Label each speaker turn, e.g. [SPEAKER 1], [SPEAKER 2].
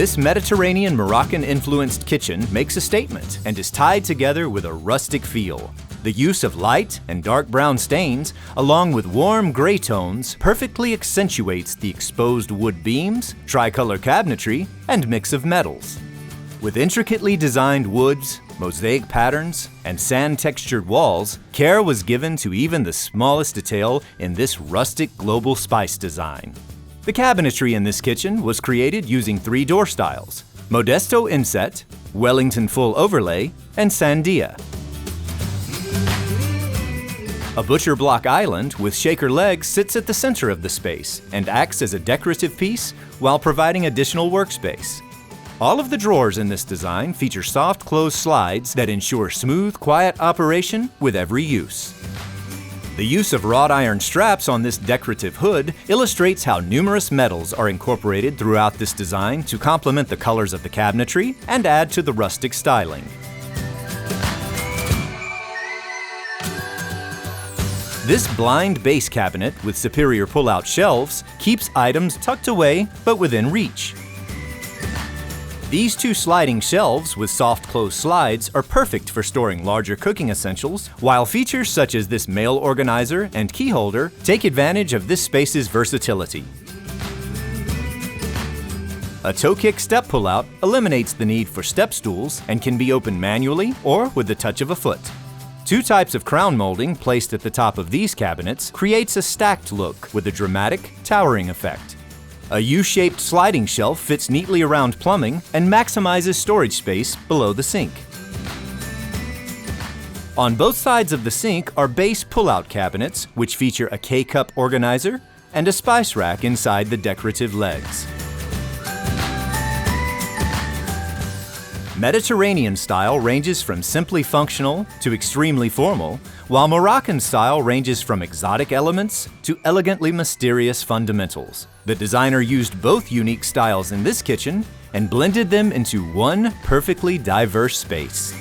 [SPEAKER 1] This Mediterranean-Moroccan influenced kitchen makes a statement and is tied together with a rustic feel. The use of light and dark brown stains, along with warm gray tones, perfectly accentuates the exposed wood beams, tricolor cabinetry, and mix of metals. With intricately designed woods, mosaic patterns, and sand-textured walls, care was given to even the smallest detail in this rustic global spice design. The cabinetry in this kitchen was created using 3 door styles: Modesto Inset, Wellington Full Overlay, and Sandia. A butcher block island with shaker legs sits at the center of the space and acts as a decorative piece while providing additional workspace. All of the drawers in this design feature soft close slides that ensure smooth, quiet operation with every use. The use of wrought iron straps on this decorative hood illustrates how numerous metals are incorporated throughout this design to complement the colors of the cabinetry and add to the rustic styling. This blind base cabinet with superior pull-out shelves keeps items tucked away but within reach. These 2 sliding shelves with soft close slides are perfect for storing larger cooking essentials, while features such as this mail organizer and key holder take advantage of this space's versatility. A toe kick step pullout eliminates the need for step stools and can be opened manually or with the touch of a foot. 2 types of crown molding placed at the top of these cabinets creates a stacked look with a dramatic, towering effect. A U-shaped sliding shelf fits neatly around plumbing and maximizes storage space below the sink. On both sides of the sink are base pull-out cabinets, which feature a K-cup organizer and a spice rack inside the decorative legs. Mediterranean style ranges from simply functional to extremely formal, while Moroccan style ranges from exotic elements to elegantly mysterious fundamentals. The designer used both unique styles in this kitchen and blended them into one perfectly diverse space.